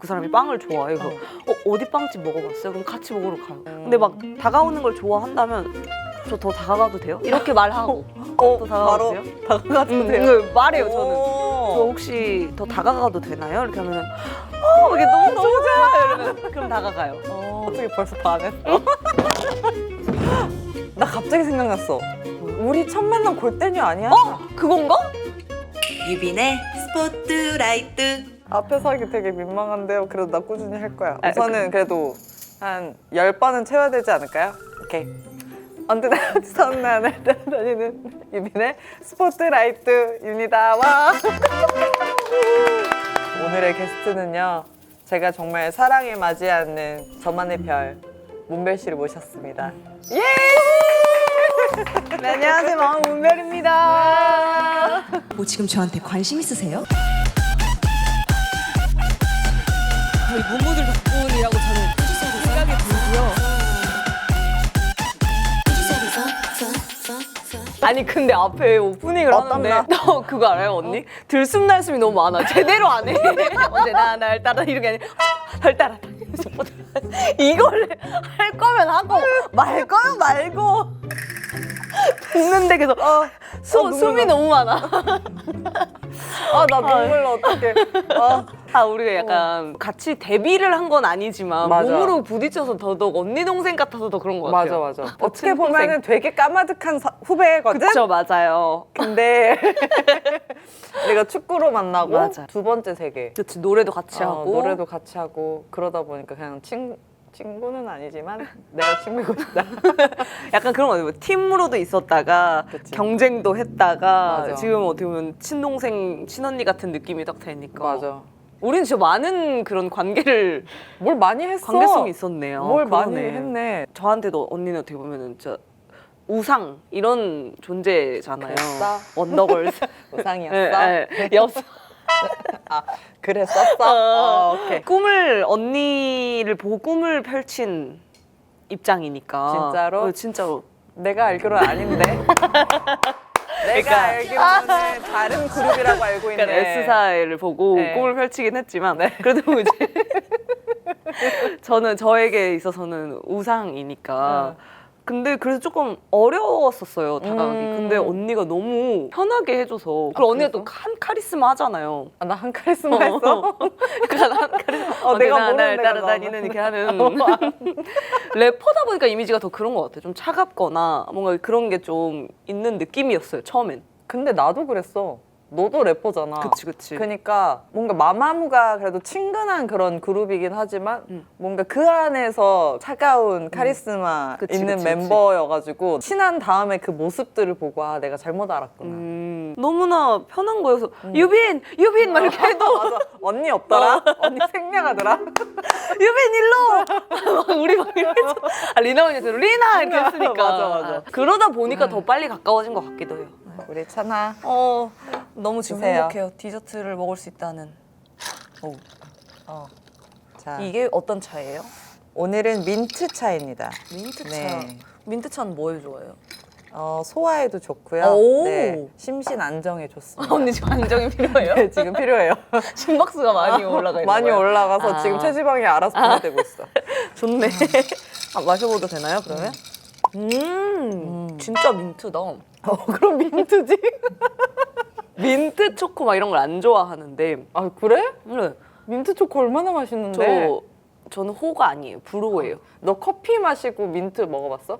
그 사람이 빵을 좋아해. 그래서 어디 빵집 먹어봤어요? 그럼 같이 먹으러 가요. 근데 막 다가오는 걸 좋아한다면 저 더 다가가도 돼요? 이렇게 말하고 더 다가가도 돼요? 다가가도 돼요? 말해요 저는. 저 혹시 더 다가가도 되나요? 이렇게 하면은 이게 너무 좋아 이러면 그럼 다가가요. 어떻게 벌써 반했어? 나 갑자기 생각났어. 우리 첫 만남 골대녀 아니야? 그건가? 유빈의 스포트라이트. 앞에서 하기 되게 민망한데요. 그래도 나 꾸준히 할 거야. 우선은 그래도 한 10번은 채워야 되지 않을까요? 오케이. 언제나 선난을 따라다니는 유빈의 스포트라이트 윤이다. 와. 오늘의 게스트는요. 제가 정말 사랑에 맞지 않는 저만의 별 문별 씨를 모셨습니다. 예! 네, 안녕하세요 마음 문별입니다. 뭐 지금 저한테 관심 있으세요? 저희 무무들 덕분이라고 저는 생각이 들고요. 아니 근데 앞에 오프닝을 하는데 너 그거 알아요 언니? 들숨날숨이 너무 많아. 제대로 안 해. 언제나 날 따라 이런 게 아니라 날 따라 이걸 할 거면 하고 말 거면 말고 듣는데 계속 숨이 너무 많아. 나 눈물 나 어떡해. 우리가 약간 같이 데뷔를 한 건 아니지만 맞아. 몸으로 부딪혀서 더더욱 언니 동생 같아서 더 그런 것 같아요. 맞아. 어떻게 보면은 되게 까마득한 후배거든? 그쵸 맞아요. 근데 내가 축구로 만나고 맞아. 두 번째 세계. 그치 노래도 같이 하고 노래도 같이 하고 그러다 보니까 그냥 친구는 아니지만 내가 친구고 싶다. 약간 그런 거 같아요. 팀으로도 있었다가 그치. 경쟁도 했다가 맞아. 지금 어떻게 보면 친동생 친언니 같은 느낌이 딱 되니까 맞아. 우리는 진짜 많은 그런 관계를 뭘 많이 했어. 관계성이 있었네요. 뭘 많이 그러네. 했네. 저한테도 언니는 어떻게 보면은 진짜 우상 이런 존재잖아요. 그랬어? 원더걸스. 우상이었어? 여성. 그랬었어? 오케이. 꿈을 언니를 보고 꿈을 펼친 입장이니까. 진짜로? 진짜로. 내가 알기로는 아닌데. 내가 알기로는 다른 그룹이라고 알고 있네. 그러니까 S사를 보고 네. 꿈을 펼치긴 했지만 그래도 이제 저는 저에게 있어서는 우상이니까 근데 그래서 조금 어려웠었어요 다가가기. 근데 언니가 너무 편하게 해줘서 그리고 언니가 또 한 카리스마 하잖아요. 나 한 카리스마 했어? 약간 한 카리스마 내가 날 모르는 데가 따라다니는 이렇게 하는 래퍼다 보니까 이미지가 더 그런 것 같아요. 좀 차갑거나 뭔가 그런 게 좀 있는 느낌이었어요 처음엔. 근데 나도 그랬어. 너도 래퍼잖아. 그치. 그러니까 뭔가 마마무가 그래도 친근한 그런 그룹이긴 하지만 뭔가 그 안에서 차가운 카리스마 있는 그치. 멤버여가지고 친한 다음에 그 모습들을 보고 내가 잘못 알았구나. 너무나 편한 거여서 유빈 막 이렇게 해도 맞아. 언니 없더라? 언니 생략하더라? 유빈 일로 막 우리 막 이러면서 리나 언니한테 리나 이렇게 했으니까 맞아. 그러다 보니까 더 빨리 가까워진 것 같기도 해요. 우리 찬아. 너무 지금 드세요. 행복해요. 디저트를 먹을 수 있다는. 자, 이게 어떤 차예요? 오늘은 민트 차입니다. 민트차. 네. 민트차는 뭐에 좋아해요? 소화에도 좋고요. 오. 네, 심신 안정에 좋습니다. 언니 지금 안정이 필요해요? 네, 지금 필요해요. 심박수가 많이 올라가 있는 많이 거예요? 올라가서 지금 체지방이 알아서 분해되고 있어. 좋네. 마셔봐도 되나요 그러면? 진짜 민트다. 그럼 민트지? 민트 초코 막 이런 걸 안 좋아하는데 아 그래? 네. 민트 초코 얼마나 맛있는데? 저는 호가 아니에요. 불호예요. 너 커피 마시고 민트 먹어봤어?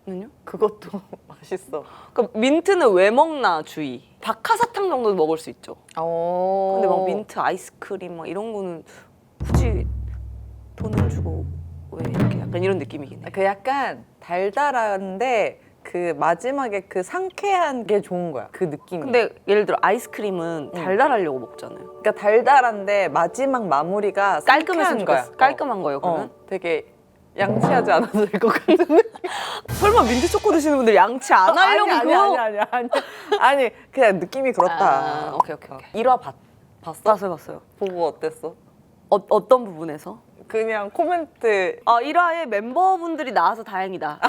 는요? 그것도 맛있어. 그러니까 민트는 왜 먹나 주의. 박하사탕 정도는 먹을 수 있죠. 근데 막 민트 아이스크림 막 이런 거는 굳이 돈을 주고 왜 이렇게 약간 이런 느낌이긴 해. 그 약간 달달한데 그 마지막에 그 상쾌한 게 좋은 거야. 그 느낌이. 근데 예를 들어 아이스크림은 달달하려고 먹잖아요. 그러니까 달달한데 마지막 마무리가 깔끔했으면 상쾌한 거야. 좋겠어. 깔끔한 거예요, 그러면? 되게 양치하지 않아도 될 것 같은 느낌. 설마 민트 초코 드시는 분들 양치 안 하려고 그거? 아니 그냥 느낌이 그렇다. 오케이. 1화 봤어? 봤어요. 보고 어땠어? 어떤 부분에서? 그냥 코멘트 1화에 멤버분들이 나와서 다행이다.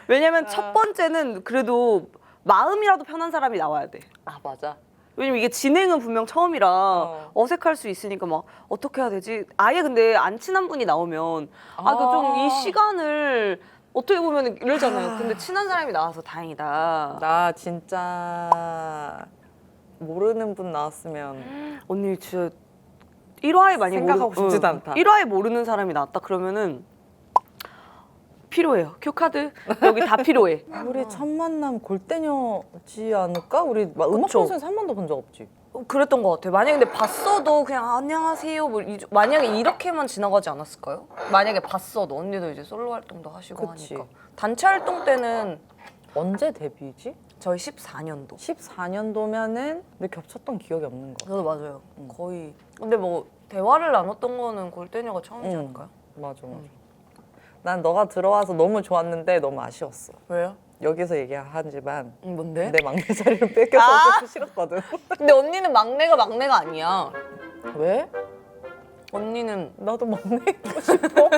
왜냐면 첫 번째는 그래도 마음이라도 편한 사람이 나와야 돼. 맞아. 왜냐면 이게 진행은 분명 처음이라 어색할 수 있으니까 막 어떻게 해야 되지? 아예 근데 안 친한 분이 나오면 그 좀 이 시간을 어떻게 보면 이러잖아요. 근데 친한 사람이 나와서 다행이다. 나 진짜 모르는 분 나왔으면 언니 진짜 1화에 많이 생각하고 싶지도 않다. 1화에 모르는 사람이 나왔다 그러면은 필요해요. 큐카드 여기 다 필요해. 우리 첫 만남 골대녀지 않을까? 우리 막 음악 그쵸. 방송에서 한 번도 본 적 없지. 그랬던 것 같아요. 만약에 근데 봤어도 그냥 안녕하세요 뭐 만약에 이렇게만 지나가지 않았을까요? 만약에 봤어도 언니도 이제 솔로 활동도 하시고 그치. 하니까 단체 활동 때는 언제 데뷔지? 저희 14년도. 14년도면은 근데 겹쳤던 기억이 없는 거. 저도 맞아요. 거의. 근데 뭐 대화를 나눴던 거는 골대녀가 처음이지 않을까요? 맞아. 난 너가 들어와서 너무 좋았는데 너무 아쉬웠어. 왜요? 여기서 얘기하지만 뭔데? 내 막내 자리를 뺏겨서 좀 싫었거든. 근데 언니는 막내가 아니야. 왜? 언니는 나도 막내이고 싶어.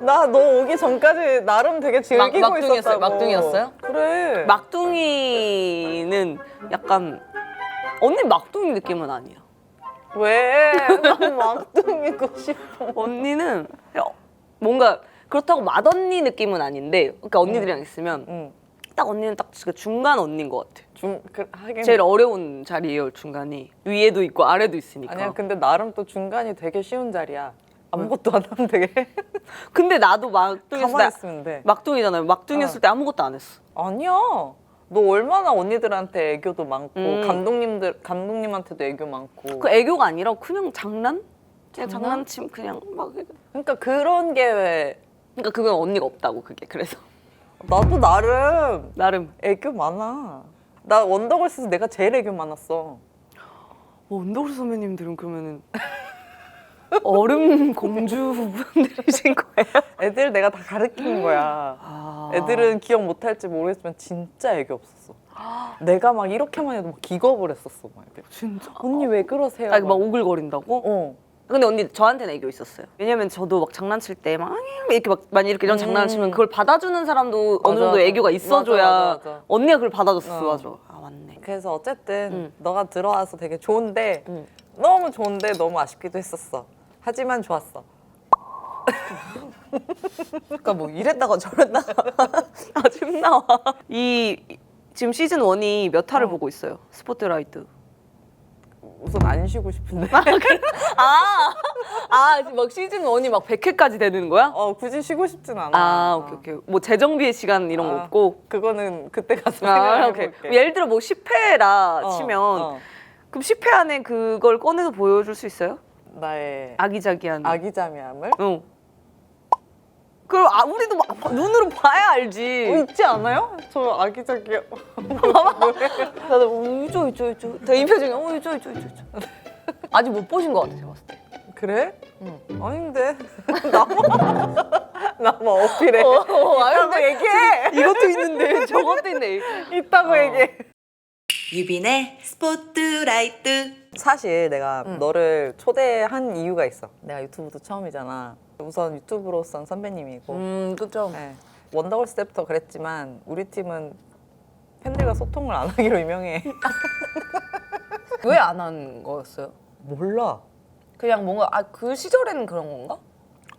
나 너 오기 전까지 나름 되게 즐기고 막둥이였어요? 있었다고. 막둥이였어요? 그래. 막둥이는 약간 언니 막둥이 느낌은 아니야. 왜? 난 막둥이고 싶어. 언니는 뭔가 그렇다고 맏언니 느낌은 아닌데 그러니까 언니들이랑 있으면 응. 딱 언니는 딱 그 중간 언니인 것 같아. 하긴. 제일 어려운 자리예요 중간이. 위에도 있고 아래도 있으니까. 아니야, 근데 나름 또 중간이 되게 쉬운 자리야. 아무것도 안 하면 되게 근데 나도 막둥이였을 가만히 때 있으면 돼. 막둥이잖아요. 막둥이였을 때 아무것도 안 했어. 아니야. 너 얼마나 언니들한테 애교도 많고 감독님한테도 애교 많고. 그 애교가 아니라 그냥 장난? 그냥 장난침 그냥 막. 그러니까 그런 게 왜 그러니까 그건 언니가 없다고 그게 그래서 나도 나름 나름 애교 많아. 나 원더걸스에서 내가 제일 애교 많았어. 원더걸스 선배님들은 그러면은 얼음 공주분들이신 거예요? 애들 내가 다 가르친 거야. 아. 애들은 기억 못할지 모르겠지만 진짜 애교 없었어. 내가 막 이렇게만 해도 막 기겁을 했었어. 막 이렇게. 진짜? 언니 왜 그러세요? 막 오글거린다고? 어. 근데 언니 저한테는 애교 있었어요. 왜냐면 저도 막 장난칠 때 막 이렇게 막 많이 이렇게 이런 장난치면 그걸 받아주는 사람도 어느 맞아, 정도 맞아. 애교가 있어줘야 맞아. 언니가 그걸 받아줬어. 어. 맞아. 아 맞네. 그래서 어쨌든 응. 너가 들어와서 되게 좋은데 응. 너무 좋은데 너무 아쉽기도 했었어. 하지만 좋았어. 그러니까 뭐 이랬다가 저랬다가 아주 나와. 이 지금 시즌 1이 몇 화를 보고 있어요? 스포트라이트. 우선 안 쉬고 싶은데. 막 시즌 1이 막 100회까지 되는 거야? 굳이 쉬고 싶진 않아. 아, 오케이. 뭐 재정비의 시간 이런 거 없고. 그거는 그때 가서 아, 오케이. 생각해볼게. 예를 들어 뭐 10회라 치면 어. 그럼 10회 안에 그걸 꺼내서 보여줄 수 있어요? 나의 아기자기한. 아기자미함을 응. 그럼 우리도 막 눈으로 봐야 알지. 있지 않아요? 저 아기자기 나도 이쪽. 이 표정이 이쪽. 아직 못 보신 것 같아 제가 봤을 때. 그래? 응. 아닌데 나만 어필해. 아닌데 얘기해. 이것도 있는데 저것도 있네. 있다고 얘기해. 유빈의 스포트라이트. 사실 내가 너를 초대한 이유가 있어. 내가 유튜브도 처음이잖아. 우선 유튜브로선 선배님이고. 그죠. 네. 원더걸스 때부터 그랬지만 우리 팀은 팬들과 소통을 안 하기로 유명해. 왜 안 한 거였어요? 몰라. 그냥 뭔가 그 시절에는 그런 건가?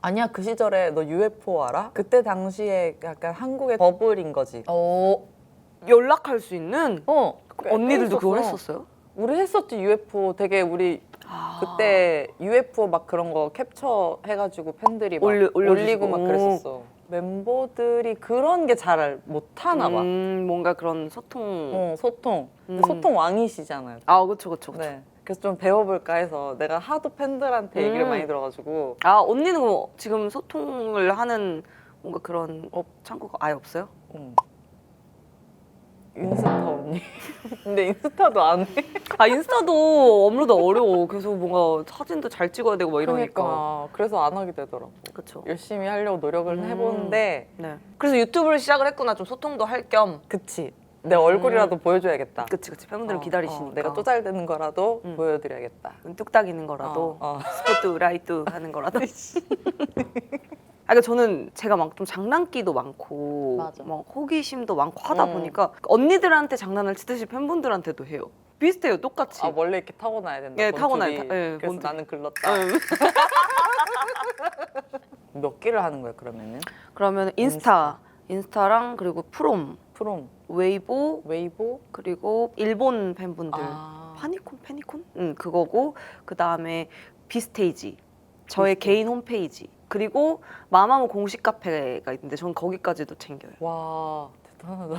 아니야, 그 시절에 너 UFO 알아? 그때 당시에 약간 한국의 버블인 거지. 연락할 수 있는 언니들도 꽤 그걸 있었어. 했었어요? 우리 했었지. UFO 되게 우리 그때 UFO 막 그런 거 캡처 해가지고 팬들이 막 올려주시고. 올리고 막 그랬었어. 멤버들이 그런 게 잘 못하나 봐. 뭔가 그런 소통. 소통. 소통 왕이시잖아요. 그쵸. 네. 그래서 좀 배워볼까 해서 내가 하도 팬들한테 얘기를 많이 들어가지고. 언니는 뭐 지금 소통을 하는 뭔가 그런 창구가 아예 없어요? 인스타 언니. 근데 인스타도 안 해. 인스타도 업로드 어려워. 계속 뭔가 사진도 잘 찍어야 되고 막 이러니까. 그러니까. 그래서 안 하게 되더라고. 그쵸. 열심히 하려고 노력을 해보는데. 네. 그래서 유튜브를 시작을 했구나. 좀 소통도 할 겸. 그치. 내 얼굴이라도 보여줘야겠다. 그치. 팬분들은 기다리시니까. 내가 또 잘 되는 거라도 보여드려야겠다. 뚝딱이는 거라도. 스포트 라이트 하는 거라도. 그러니까 저는 제가 막 좀 장난기도 많고 맞아. 막 호기심도 많고 하다 음. 보니까 언니들한테 장난을 치듯이 팬분들한테도 해요. 비슷해요, 똑같이. 아 원래 이렇게 타고나야 된다. 예, 본투비. 타고나야 돼. 예, 그래서 본투비. 나는 글렀다. 응. 몇 개를 하는 거야 그러면은? 그러면 인스타랑 그리고 프롬, 프롬, 웨이보, 웨이보, 그리고 일본 팬분들 아. 파니콘? 그거고 그 다음에 비스테이지 저의 개인 홈페이지 그리고 마마무 공식 카페가 있는데 전 거기까지도 챙겨요. 와 대단하다.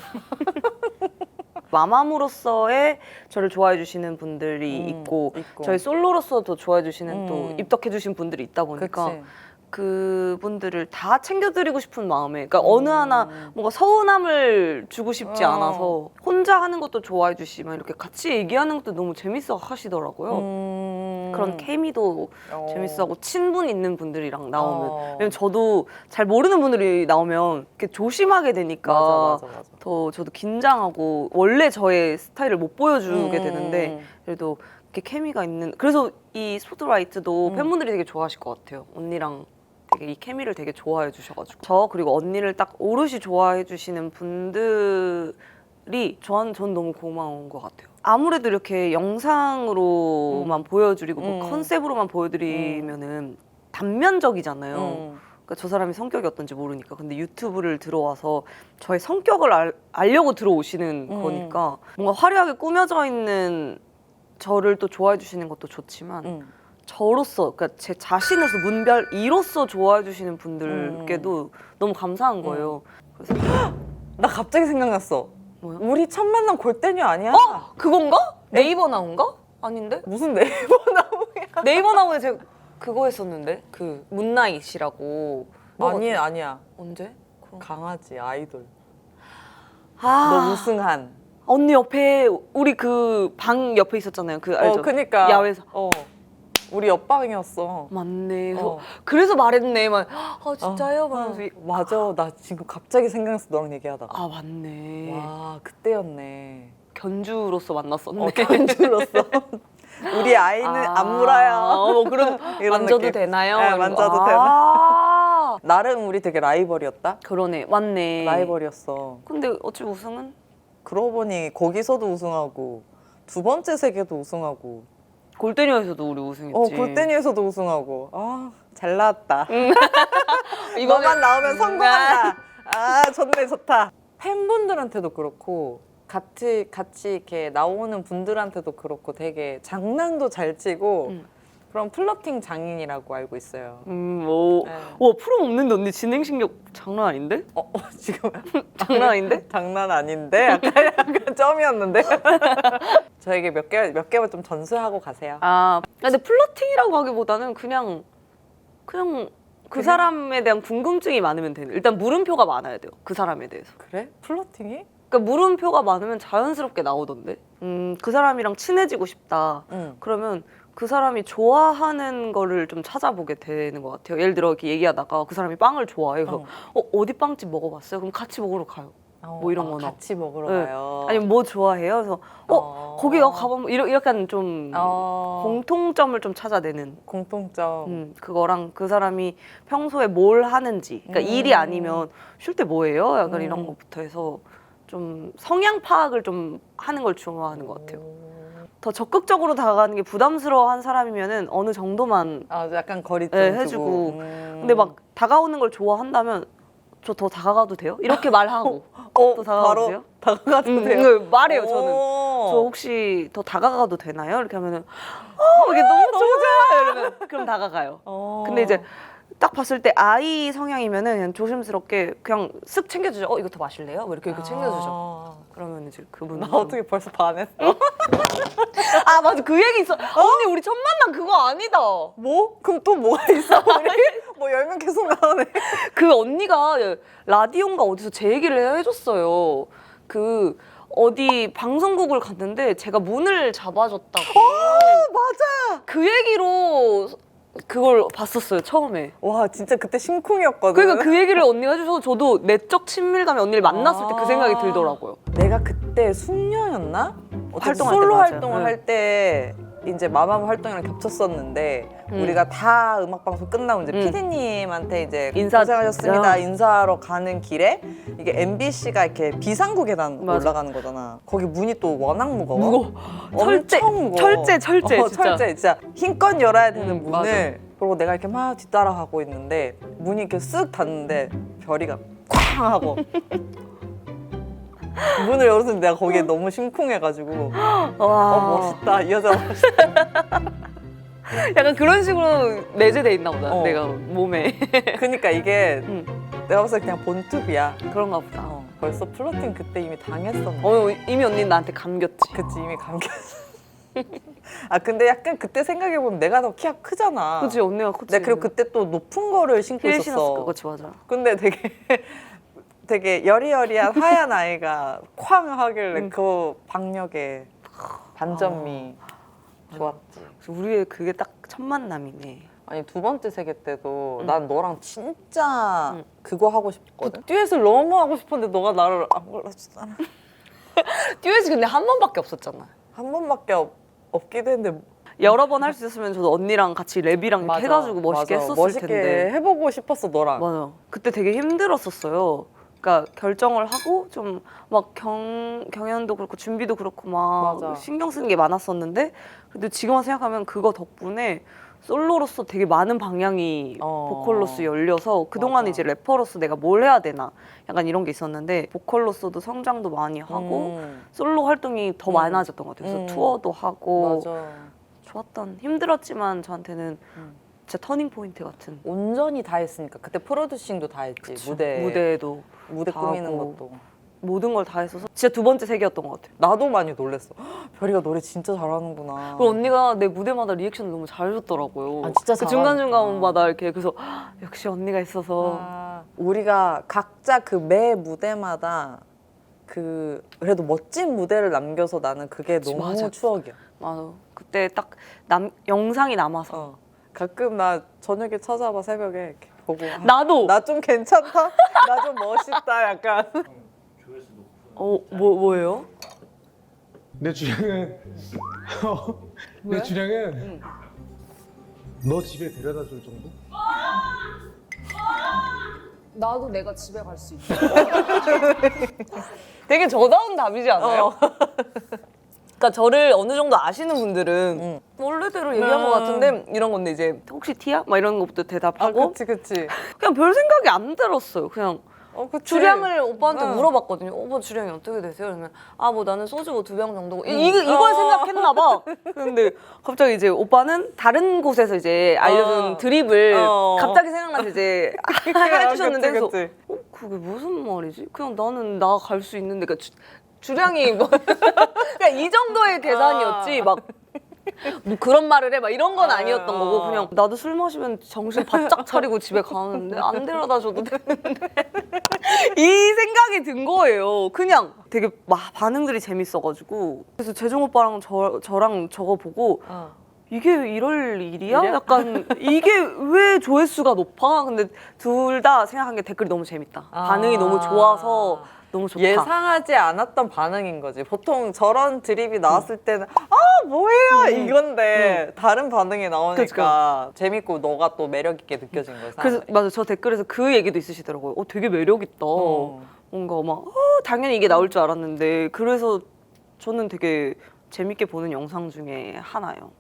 마마무로서의 저를 좋아해 주시는 분들이 있고 저희 솔로로서도 좋아해 주시는 또 입덕해 주신 분들이 있다 보니까 그치. 그분들을 다 챙겨드리고 싶은 마음에 그러니까 어느 하나 뭔가 서운함을 주고 싶지 않아서 혼자 하는 것도 좋아해 주시면 이렇게 같이 얘기하는 것도 너무 재밌어 하시더라고요. 그런 케미도 재밌어하고 친분 있는 분들이랑 나오면 왜냐면 저도 잘 모르는 분들이 나오면 이렇게 조심하게 되니까 맞아. 더 저도 긴장하고 원래 저의 스타일을 못 보여주게 되는데 그래도 이렇게 케미가 있는 그래서 이 스포트라이트도 팬분들이 되게 좋아하실 것 같아요. 언니랑 되게 이 케미를 되게 좋아해 주셔가지고 저 그리고 언니를 딱 오롯이 좋아해 주시는 분들이 전 너무 고마운 것 같아요. 아무래도 이렇게 영상으로만 보여드리고 뭐 컨셉으로만 보여드리면은 단면적이잖아요. 그러니까 저 사람이 성격이 어떤지 모르니까. 근데 유튜브를 들어와서 저의 성격을 알려고 들어오시는 거니까 뭔가 화려하게 꾸며져 있는 저를 또 좋아해 주시는 것도 좋지만 저로서 그러니까 제 자신으로서 문별 이로서 좋아해 주시는 분들께도 너무 감사한 거예요. 그래서 나 갑자기 생각났어. 뭐야? 우리 첫 만남 골대녀 아니야? 그건가? 네이버 나온가? 아닌데? 무슨 네이버 나무야? 네이버 나오에 제가 그거 했었는데 그 문나잇이라고 아니야. 언제? 그럼. 강아지 아이돌. 아 너 우승한. 언니 옆에 우리 그 방 옆에 있었잖아요. 그 알죠? 그니까. 야외에서. 우리 옆방이었어. 맞네. 어. 그래서 말했네. 막, 진짜요? 말하면서 맞아. 나 지금 갑자기 생각났어. 너랑 얘기하다가. 아 맞네. 와, 그때였네. 견주로서 만났었네. 견주로서. 우리 아이는 안 물어요. 그럼 이런 만져도 느낌. 되나요? 네, 만져도 되나? 나름 우리 되게 라이벌이었다. 그러네. 맞네. 라이벌이었어. 근데 어찌 우승은? 그러고 보니 거기서도 우승하고 두 번째 세계도 우승하고 골대녀에서도 우리 우승했지. 골대녀에서도 우승하고 잘 나왔다. 이거는- 너만 나오면 성공한다. 좋다. 팬분들한테도 그렇고 같이 이렇게 나오는 분들한테도 그렇고 되게 장난도 잘 치고 그런 플러팅 장인이라고 알고 있어요. 네. 와 프로 없는데 언니 진행신경 장난 아닌데? 지금 장난 아닌데? 장난 아닌데 약간 점이었는데 저에게 몇 개만 좀 전수하고 가세요. 근데 플러팅이라고 하기보다는 그냥 그 사람에 대한 궁금증이 많으면 되는. 일단 물음표가 많아야 돼요. 그 사람에 대해서. 그래? 플러팅이? 그러니까 물음표가 많으면 자연스럽게 나오던데. 그 사람이랑 친해지고 싶다. 그러면 그 사람이 좋아하는 거를 좀 찾아보게 되는 것 같아요. 예를 들어 이렇게 얘기하다가 그 사람이 빵을 좋아해요. 그래서 어디 빵집 먹어봤어요? 그럼 같이 먹으러 가요. 뭐 이런 거나. 같이 먹으러 네. 가요. 아니면 뭐 좋아해요? 그래서 거기 가보면 이렇게 좀 공통점을 좀 찾아내는. 공통점. 그거랑 그 사람이 평소에 뭘 하는지. 그러니까 일이 아니면 쉴 때 뭐 해요? 약간 이런 것부터 해서 좀 성향 파악을 좀 하는 걸 좋아하는 것 같아요. 더 적극적으로 다가가는 게 부담스러워한 사람이면은 어느 정도만 약간 거리 좀 해주고. 근데 막 다가오는 걸 좋아한다면 저 더 다가가도 돼요? 이렇게 말하고 또 다가가도 바로 돼요? 다가가도 돼요? 말해요 저는. 저 혹시 더 다가가도 되나요? 이렇게 하면은 이게 너무 좋아 이러면 그럼 다가가요. 근데 이제 딱 봤을 때 아이 성향이면은 그냥 조심스럽게 그냥 쓱 챙겨주죠. 이거 더 마실래요? 뭐 이렇게 챙겨주죠. 그러면 이제 그분 나 어떻게 벌써 반했어? 맞아 그 얘기 있어. 언니 우리 첫 만남 그거 아니다. 뭐? 그럼 또 뭐가 있어? 우리? 뭐 10명 계속 나오네. 그 언니가 라디오인가 어디서 제 얘기를 해줬어요. 그 어디 방송국을 갔는데 제가 문을 잡아줬다고. 맞아. 그 얘기로 그걸 봤었어요 처음에. 와 진짜 그때 심쿵이었거든. 그러니까 그 얘기를 언니가 해줘서 저도 내적 친밀감에 언니를 만났을 때 그 생각이 들더라고요. 내가 그때 숙녀였나? 활동할 때 솔로 맞아요. 활동을 네. 할 때 이제 마마무 활동이랑 겹쳤었는데 우리가 다 음악 방송 끝나고 이제 PD님한테 이제 고생하셨습니다 인사하러 가는 길에 이게 MBC가 이렇게 비상구 계단 맞아. 올라가는 거잖아. 거기 문이 또 워낙 무거워. 철제, 엄청 무거워. 철제, 진짜. 철제 진짜 힘껏 열어야 되는 문을 맞아. 그리고 내가 이렇게 막 뒤따라가고 있는데 문이 이렇게 쓱 닫는데 별이가 쾅 하고 문을 열었는데 내가 거기에 너무 심쿵해가지고 와. 멋있다 이 여자 멋있다. 약간 그런 식으로 내재돼 있나 보다. 어. 내가 몸에. 그러니까 이게 내가 봤을 때 그냥 본투비야. 그런가 보다. 벌써 플러팅 그때 이미 당했었는데. 이미 언니는 나한테 감겼지. 그치 이미 감겼어. 아 근데 약간 그때 생각해보면 내가 더 키가 크잖아. 그치, 언니가 컸지. 내가 그리고 그때 또 높은 거를 신고 힐 있었어. 신었을 거지, 맞아. 근데 되게 여리여리한 하얀 아이가 쾅 하길래 그 박력에 반전미 좋았지. 그래서 우리의 그게 딱 첫 만남이네. 아니 두 번째 세계 때도 난 너랑 진짜 그거 하고 싶거든. 듀엣을 너무 하고 싶었는데 너가 나를 안 골라주잖아. 듀엣이 근데 한 번밖에 없었잖아. 한 번밖에 없기도 했는데 여러 번 할 수 있었으면 저도 언니랑 같이 랩이랑 이렇게 해가지고 멋있게 맞아. 했었을 멋있게 텐데. 해보고 싶었어 너랑. 맞아. 그때 되게 힘들었었어요. 그러니까 결정을 하고 좀 막 경연도 그렇고 준비도 그렇고 막 맞아. 신경 쓰는 게 많았었는데 근데 지금 생각하면 그거 덕분에 솔로로서 되게 많은 방향이 보컬로서 열려서 그동안 맞아. 이제 래퍼로서 내가 뭘 해야 되나 약간 이런 게 있었는데 보컬로서도 성장도 많이 하고 솔로 활동이 더 많아졌던 것 같아요. 그래서 투어도 하고 맞아. 좋았던 힘들었지만 저한테는 진짜 터닝 포인트 같은 온전히 다 했으니까 그때 프로듀싱도 다 했지. 무대도 무대 다 꾸미는 하고. 것도. 모든 걸 다 했어서 진짜 두 번째 세계였던 것 같아요. 나도 많이 놀랬어. 헉, 별이가 노래 진짜 잘하는구나. 그리고 언니가 내 무대마다 리액션을 너무 잘해줬더라고요. 아, 진짜 그 중간중간마다 이렇게 그래서 역시 언니가 있어서 우리가 각자 그 매 무대마다 그 그래도 멋진 무대를 남겨서 나는 그게 너무 맞아. 추억이야. 맞아. 그때 딱 영상이 남아서 가끔 나 저녁에 찾아봐 새벽에 이렇게 보고 나도 나 좀 괜찮다? 나 좀 멋있다 약간. 뭐예요? 내 주량은 내 주량은 너 집에 데려다 줄 정도? 나도 내가 집에 갈 수 있어. 되게 저다운 답이지 않아요? 그러니까 저를 어느 정도 아시는 분들은 원래대로 얘기한 것 같은데 이런 건데 이제 혹시 티야? 막 이런 것부터 대답하고 그치. 그냥 별 생각이 안 들었어요. 그냥 그치. 주량을 오빠한테 물어봤거든요. 오빠 주량이 어떻게 되세요? 그러면 뭐 나는 소주 2병 정도고 이걸 생각했나 봐. 근데 갑자기 이제 오빠는 다른 곳에서 이제 알려준 드립을 갑자기 생각나서 이제 해주셨는데 그래서 그치. 그게 무슨 말이지? 그냥 나는 나 갈 수 있는데 그러니까 주량이 뭐 그냥 이 정도의 계산이었지 막 뭐 그런 말을 해 막 이런 건 아니었던 거고 그냥 나도 술 마시면 정신 바짝 차리고 집에 가는데 안 데려다 줘도 되는데 이 생각이 든 거예요. 그냥 되게 막 반응들이 재밌어가지고 그래서 재종 오빠랑 저랑 저거 보고 이게 이럴 일이야? 약간 이게 왜 조회수가 높아? 근데 둘 다 생각한 게 댓글이 너무 재밌다. 반응이 너무 좋아서 너무 좋다. 예상하지 않았던 반응인 거지. 보통 저런 드립이 나왔을 때는 뭐예요 이건데 다른 반응이 나오니까 재밌고 너가 또 매력 있게 느껴진 거야. 그래서 맞아 저 댓글에서 그 얘기도 있으시더라고요. 되게 매력 있다. 뭔가 막 당연히 이게 나올 줄 알았는데 그래서 저는 되게 재밌게 보는 영상 중에 하나요.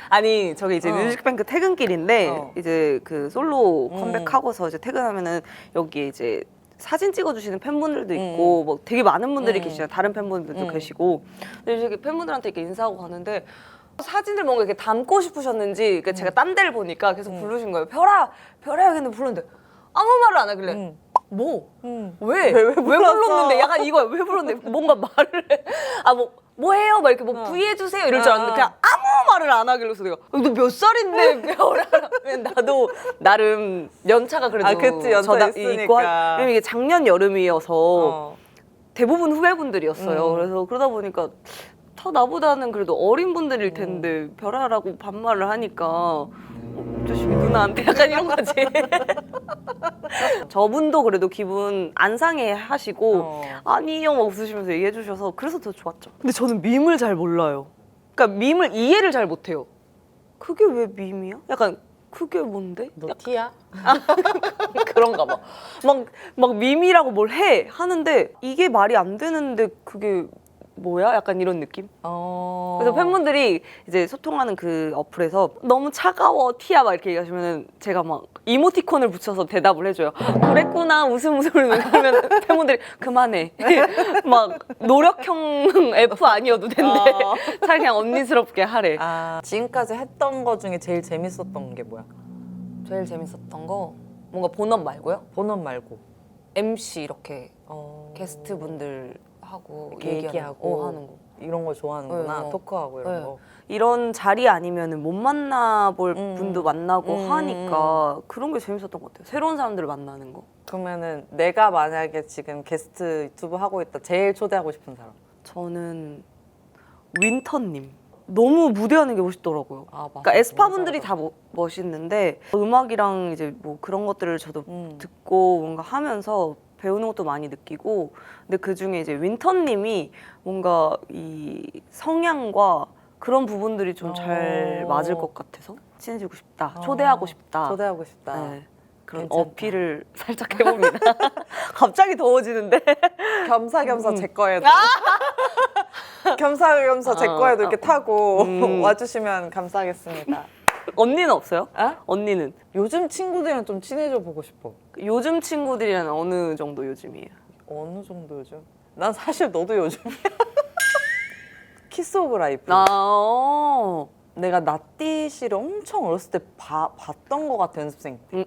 아니 저게 이제 뮤직뱅크 퇴근길인데 이제 그 솔로 컴백하고서 이제 퇴근하면은 여기에 이제 사진 찍어주시는 팬분들도 있고 뭐 되게 많은 분들이 계시잖아요. 다른 팬분들도 계시고 근데 이렇게 팬분들한테 이렇게 인사하고 가는데 사진을 뭔가 이렇게 담고 싶으셨는지 그러니까 제가 딴 데를 보니까 계속 부르신 거예요. 별아 근데 부르는데 아무 말을 안 하길래 왜 불렀는데 약간 이거야. 왜 불렀는데 뭔가 말을 해. 뭐 해요? 막 이렇게 뭐 V 해주세요 이럴 줄 알았는데 그냥 아무 말을 안 하길래 그래서 내가 너 몇 살인데 별아라면 나도 나름 연차가 그래도 그치, 연차 있으니까. 왜냐면 이게 작년 여름이어서 대부분 후배분들이었어요. 그래서 그러다 보니까 더 나보다는 그래도 어린 분들일 텐데 별아라고 반말을 하니까 조심히 누나한테 약간 이런 거지. 저분도 그래도 기분 안 상해 하시고 아니요 막 웃으시면서 얘기해 주셔서 그래서 더 좋았죠. 근데 저는 밈을 잘 몰라요. 그러니까 밈을 이해를 잘 못해요. 그게 왜 밈이야? 약간 그게 뭔데? 너 티야? 그런가 봐. 막 밈이라고 뭘 해 하는데 이게 말이 안 되는데 그게 뭐야? 약간 이런 느낌? 그래서 팬분들이 이제 소통하는 그 어플에서 너무 차가워 티야 막 이렇게 얘기하시면은 제가 막 이모티콘을 붙여서 대답을 해줘요. 그랬구나 웃음을 하면 팬분들이 그만해. 막 노력형 F 아니어도 된대. 차라리 그냥 언니스럽게 하래. 지금까지 했던 거 중에 제일 재밌었던 게 뭐야? 제일 재밌었던 거 뭔가 본업 말고요. 본업 말고. MC 이렇게 게스트 분들 하고 얘기하고 하는 거. 이런 거 좋아하는구나. 네, 토크하고 이런 네. 거. 이런 자리 아니면은 못 만나볼 분도 만나고 음, 하니까 그런 게 재밌었던 것 같아요. 새로운 사람들을 만나는 거. 그러면은 내가 만약에 지금 게스트 유튜브 하고 있다 제일 초대하고 싶은 사람. 저는 윈터님. 너무 무대하는 게 멋있더라고요. 맞아. 그러니까 에스파 분들이 다 멋있는데 음악이랑 이제 뭐 그런 것들을 저도 듣고 뭔가 하면서 배우는 것도 많이 느끼고 근데 그 중에 이제 윈터님이 뭔가 이 성향과 그런 부분들이 좀 잘 맞을 것 같아서 친해지고 싶다, 초대하고 싶다. 초대하고 싶다. 네, 그런 괜찮다. 어필을 살짝 해봅니다. 갑자기 더워지는데. 겸사겸사 제 거에도 겸사겸사 제 거에도 이렇게 타고 와주시면 감사하겠습니다. 언니는 없어요? 어? 언니는? 요즘 친구들이랑 좀 친해져 보고 싶어. 요즘 친구들이랑 어느 정도 요즘이에요? 어느 정도 요즘? 난 사실 너도 요즘이야. 키스 오브 라이프. 내가 나띠 씨를 엄청 어렸을 때 봤던 것 같아, 연습생 때.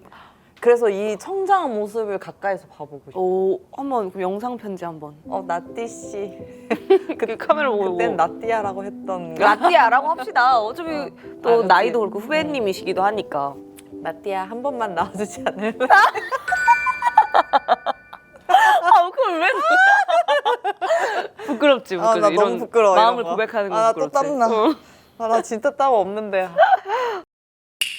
그래서 이 성장한 모습을 가까이서 봐보고 싶어. 오, 한번 그럼 영상 편지 한번. 나띠 씨. 그 카메라 보고. 그땐 나띠야라고 했던. 라띠아라고 합시다. 어차피 또 그치. 나이도 그렇고 후배님이시기도 하니까. 나띠야 한 번만 나와주지 않을래? 그걸 왜? 부끄럽지, 나 부끄러워. 너무 부끄러워. 마음을 이런 거. 고백하는 거 나 또 부끄럽지. 땀나. 나 진짜 땀 없는데.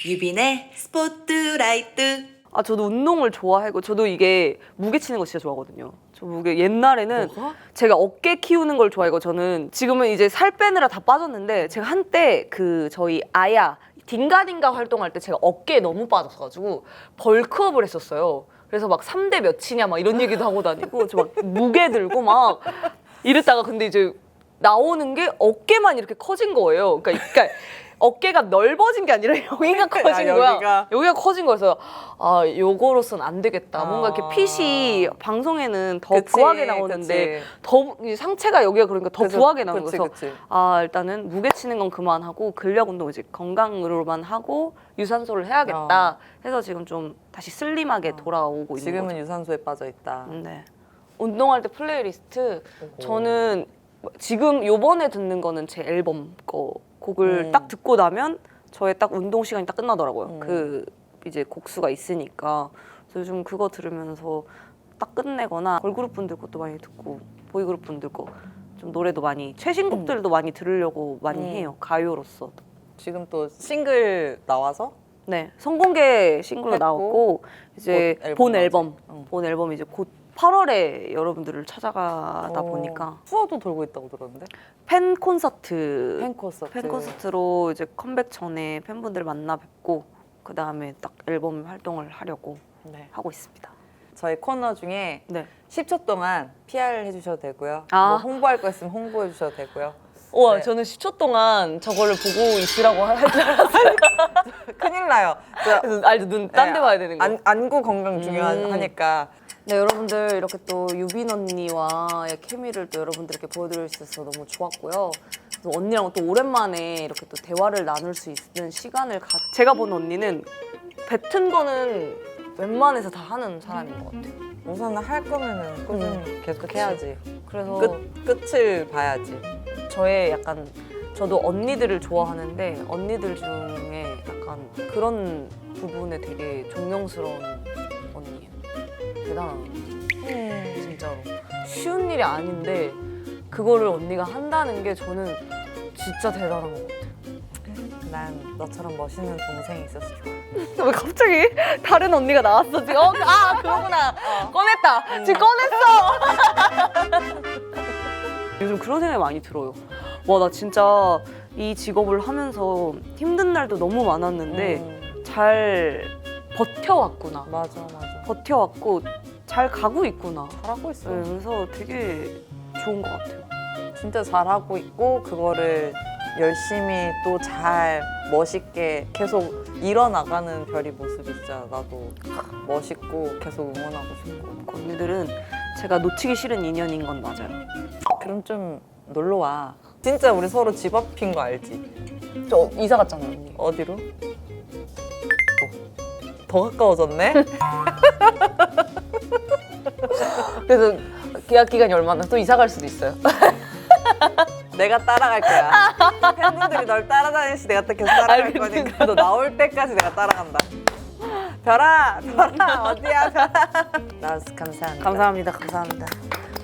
유빈의 스포트라이트. 저도 운동을 좋아하고 저도 이게 무게 치는 거 진짜 좋아하거든요. 저 무게 옛날에는 제가 어깨 키우는 걸 좋아하고 저는 지금은 이제 살 빼느라 다 빠졌는데 제가 한때 그 저희 아야 딩가딩가 활동할 때 제가 어깨에 너무 빠졌어가지고 벌크업을 했었어요. 그래서 막 3대 몇이냐 막 이런 얘기도 하고 다니고 저 막 무게 들고 막 이랬다가 근데 이제 나오는 게 어깨만 이렇게 커진 거예요. 그러니까 어깨가 넓어진 게 아니라 여기가 커진 거야. 여기가 커진 거여서 요거로선 안 되겠다. 뭔가 이렇게 핏이 방송에는 더 부하게 나오는데 더 상체가 여기가 그러니까 더 부하게 나오는 거여서 일단은 무게 치는 건 그만하고 근력 운동 이제 건강으로만 하고 유산소를 해야겠다. 해서 지금 좀 다시 슬림하게 돌아오고 있는 지금은 거죠. 유산소에 빠져 있다. 네. 운동할 때 플레이리스트 저는 지금 요번에 듣는 거는 제 앨범 곡을 딱 듣고 나면 저의 딱 운동 시간이 딱 끝나더라고요. 그 이제 곡수가 있으니까. 그래서 요즘 그거 들으면서 딱 끝내거나 걸그룹 분들 것도 많이 듣고 보이그룹 분들 거 좀 노래도 많이 최신곡들도 많이 들으려고 많이 해요. 가요로서. 지금 또 싱글 나와서 네, 선공개 싱글로 했고, 나왔고 이제 본 앨범 나오지. 본 앨범이 이제 곧 8월에 여러분들을 찾아가다 보니까 투어도 돌고 있다고 들었는데. 팬 콘서트 팬 콘서트로 이제 컴백 전에 팬분들 만나 뵙고 그 다음에 딱 앨범 활동을 하려고 하고 있습니다. 저희 코너 중에 네. 10초 동안 PR 해주셔도 되고요. 아. 뭐 홍보할 거 있으면 홍보해 주셔도 되고요. 우와, 네. 저는 10초 동안 저거를 보고 있으라고 할 줄 알았어요. 큰일 나요. 알죠, 눈 딴 데 봐야 되는 거. 안구 건강 중요하니까. 네, 여러분들 이렇게 또 유빈 언니와의 케미를 또 여러분들께 보여드릴 수 있어서 너무 좋았고요. 또 언니랑 또 오랜만에 이렇게 또 대화를 나눌 수 있는 시간을 제가 본 언니는 뱉은 거는 웬만해서 다 하는 사람인 것 같아요. 우선은 할 거면은 꾸준히 계속 해야지. 그래서 끝을 봐야지. 저의 약간 저도 언니들을 좋아하는데 언니들 중에 약간 그런 부분에 되게 존경스러운 언니예요. 대단한 언니. 진짜로. 쉬운 일이 아닌데 그거를 언니가 한다는 게 저는 진짜 대단한 것 같아요. 난 너처럼 멋있는 동생이 있었어 좋아. 왜 갑자기 다른 언니가 나왔어 지금? 그거구나. 꺼냈다. 지금 꺼냈어. 요즘 그런 생각이 많이 들어요. 와, 나 진짜 이 직업을 하면서 힘든 날도 너무 많았는데 잘 버텨왔구나. 맞아. 버텨왔고 잘 가고 있구나. 잘하고 있어. 네, 그래서 되게 좋은 것 같아요. 진짜 잘하고 있고 그거를 열심히 또 잘 멋있게 계속 이뤄나가는 별이 모습이 진짜 나도 멋있고 계속 응원하고 싶고. 그 언니들은 제가 놓치기 싫은 인연인 건 맞아요. 그럼 좀 놀러 와. 진짜 우리 서로 집 앞인 거 알지? 저 이사 갔잖아요, 언니. 어디로? 더 가까워졌네? 그래서 계약 기간이 얼마나 또 이사 갈 수도 있어요. 내가 따라갈 거야. 팬분들이 널 따라다니시 내가 계속 따라갈 거니까 너 나올 때까지 내가 따라간다. 별아 어디야 별아. 나와서 감사합니다. 감사합니다.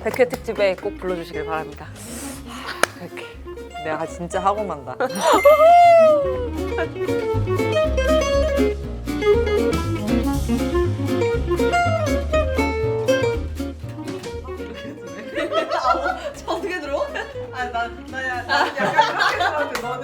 100회 특집에 꼭 불러주시길 바랍니다. 이렇게 내가 진짜 하고 만다. 어떻게 들어? 나 약간 그렇게 들었는데 너는